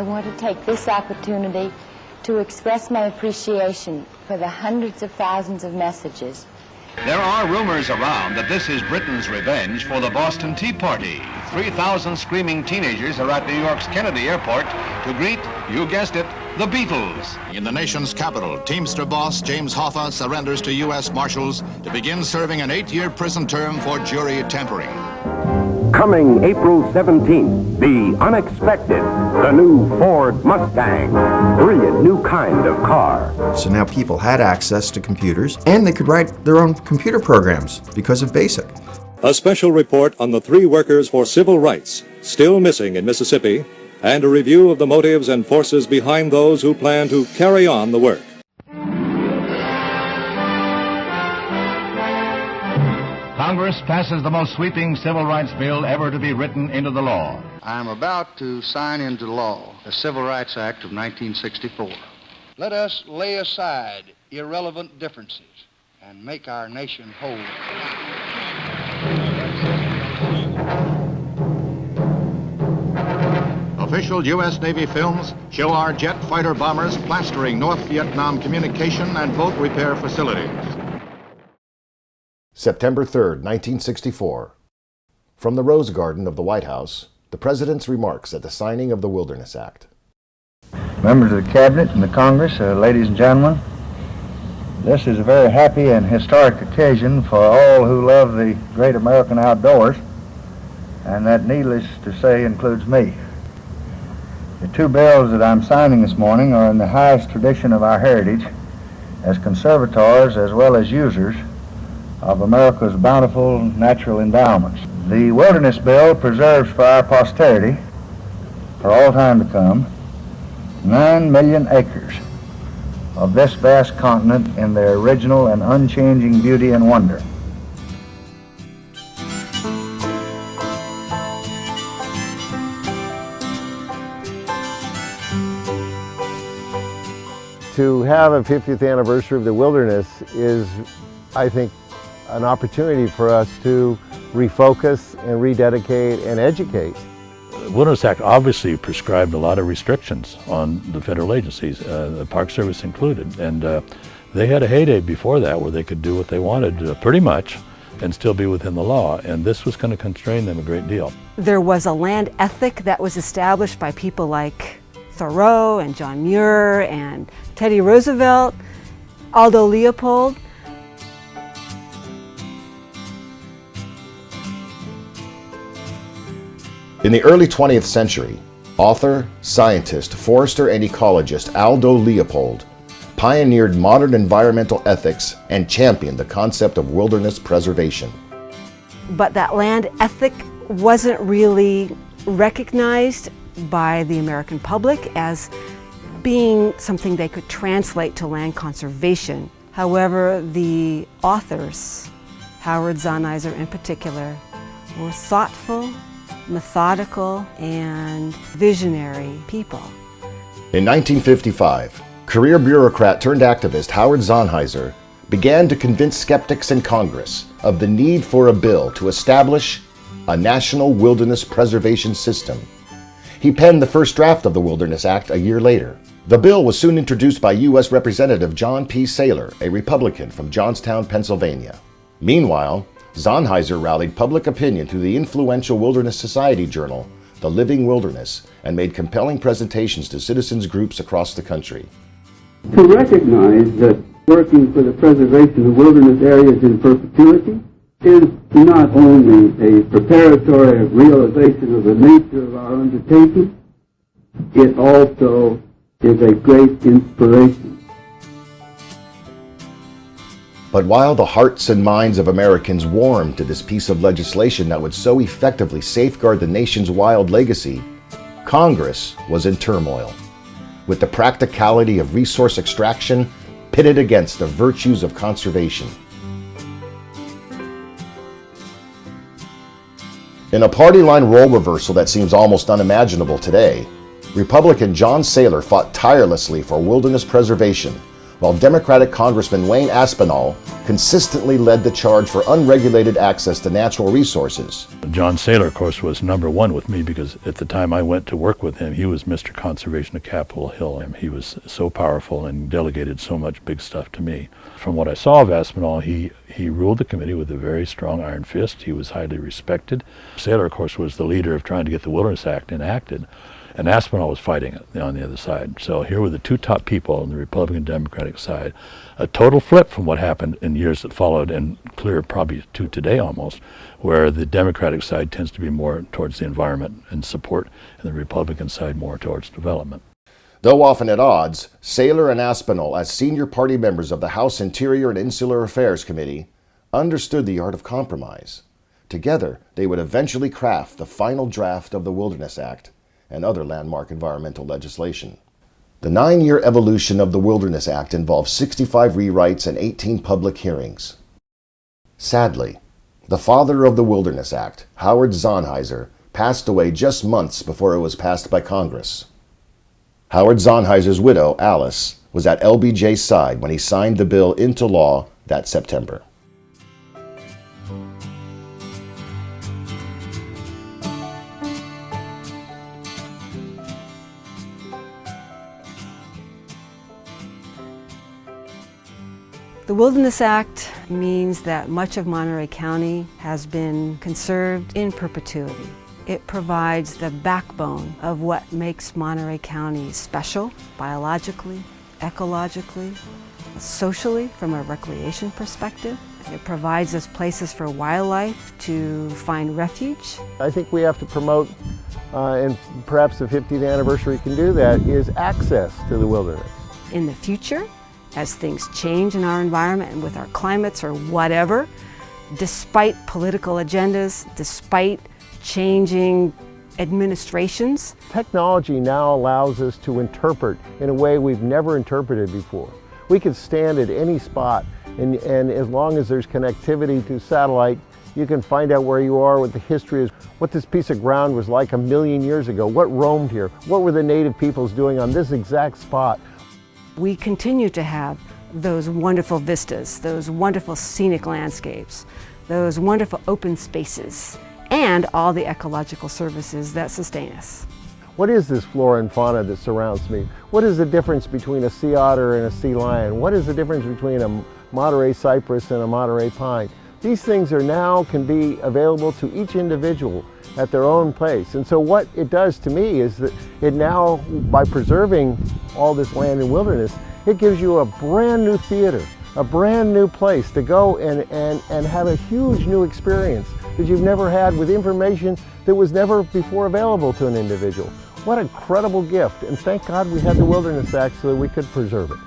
I want to take this opportunity to express my appreciation for the hundreds of thousands of messages. There are rumors around that this is Britain's revenge for the Boston Tea Party. 3,000 screaming teenagers are at New York's Kennedy Airport to greet, you guessed it, the Beatles. In the nation's capital, Teamster boss James Hoffa surrenders to U.S. Marshals to begin serving an 8-year prison term for jury tampering. Coming April 17th, the unexpected, the new Ford Mustang, brilliant new kind of car. So now people had access to computers, and they could write their own computer programs because of BASIC. A special report on the 3 workers for civil rights still missing in Mississippi, and a review of the motives and forces behind those who plan to carry on the work. Congress passes the most sweeping civil rights bill ever to be written into the law. I am about to sign into law the Civil Rights Act of 1964. Let us lay aside irrelevant differences and make our nation whole. Official U.S. Navy films show our jet fighter bombers plastering North Vietnam communication and boat repair facilities. September 3rd, 1964. From the Rose Garden of the White House, the President's remarks at the signing of the Wilderness Act. Members of the Cabinet and the Congress, ladies and gentlemen, this is a very happy and historic occasion for all who love the great American outdoors, and that, needless to say, includes me. The 2 bills that I'm signing this morning are in the highest tradition of our heritage as conservators as well as users of America's bountiful natural endowments. The Wilderness Bill preserves for our posterity, for all time to come, 9 million acres of this vast continent in their original and unchanging beauty and wonder. To have a 50th anniversary of the wilderness is, I think, an opportunity for us to refocus and rededicate and educate. The Wilderness Act obviously prescribed a lot of restrictions on the federal agencies, the Park Service included, and they had a heyday before that where they could do what they wanted pretty much and still be within the law, and this was going to constrain them a great deal. There was a land ethic that was established by people like Thoreau and John Muir and Teddy Roosevelt, Aldo Leopold. In the early 20th century, author, scientist, forester, and ecologist Aldo Leopold pioneered modern environmental ethics and championed the concept of wilderness preservation. But that land ethic wasn't really recognized by the American public as being something they could translate to land conservation. However, the authors, Howard Sonneiser in particular, were thoughtful, methodical, and visionary people. In 1955, career bureaucrat turned activist Howard Sonneiser began to convince skeptics in Congress of the need for a bill to establish a national wilderness preservation system. He penned the first draft of the Wilderness Act a year later. The bill was soon introduced by U.S. Representative John P. Saylor, a Republican from Johnstown, Pennsylvania. Meanwhile, Sonneiser rallied public opinion through the influential Wilderness Society journal, The Living Wilderness, and made compelling presentations to citizens groups across the country. To recognize that working for the preservation of wilderness areas in perpetuity is not only a preparatory realization of the nature of our undertaking, it also is a great inspiration. But while the hearts and minds of Americans warmed to this piece of legislation that would so effectively safeguard the nation's wild legacy, Congress was in turmoil, with the practicality of resource extraction pitted against the virtues of conservation. In a party line role reversal that seems almost unimaginable today, Republican John Saylor fought tirelessly for wilderness preservation, while Democratic Congressman Wayne Aspinall consistently led the charge for unregulated access to natural resources. John Saylor, of course, was #1 with me because at the time I went to work with him, he was Mr. Conservation of Capitol Hill. He was so powerful and delegated so much big stuff to me. From what I saw of Aspinall, he ruled the committee with a very strong iron fist. He was highly respected. Saylor, of course, was the leader of trying to get the Wilderness Act enacted, and Aspinall was fighting it on the other side. So here were the two top people on the Republican and Democratic side. A total flip from what happened in years that followed, and clear probably to today almost, where the Democratic side tends to be more towards the environment and support, and the Republican side more towards development. Though often at odds, Saylor and Aspinall, as senior party members of the House Interior and Insular Affairs Committee, understood the art of compromise. Together, they would eventually craft the final draft of the Wilderness Act and other landmark environmental legislation. The 9-year evolution of the Wilderness Act involved 65 rewrites and 18 public hearings. Sadly, the father of the Wilderness Act, Howard Zahniser, passed away just months before it was passed by Congress. Howard Zahniser's widow, Alice, was at LBJ's side when he signed the bill into law that September. The Wilderness Act means that much of Monterey County has been conserved in perpetuity. It provides the backbone of what makes Monterey County special, biologically, ecologically, socially, from a recreation perspective. It provides us places for wildlife to find refuge. I think we have to promote, and perhaps the 50th anniversary can do that, is access to the wilderness. In the future, as things change in our environment and with our climates or whatever, despite political agendas, despite changing administrations. Technology now allows us to interpret in a way we've never interpreted before. We can stand at any spot, and as long as there's connectivity to satellite, you can find out where you are, what the history is, what this piece of ground was like 1,000,000 years ago, what roamed here, what were the native peoples doing on this exact spot. We continue to have those wonderful vistas, those wonderful scenic landscapes, those wonderful open spaces, and all the ecological services that sustain us. What is this flora and fauna that surrounds me? What is the difference between a sea otter and a sea lion? What is the difference between a Monterey cypress and a Monterey pine? These things are now can be available to each individual at their own place. And so what it does to me is that it now, by preserving all this land and wilderness, it gives you a brand new theater, a brand new place to go and have a huge new experience that you've never had with information that was never before available to an individual. What an incredible gift, and thank God we had the Wilderness Act so that we could preserve it.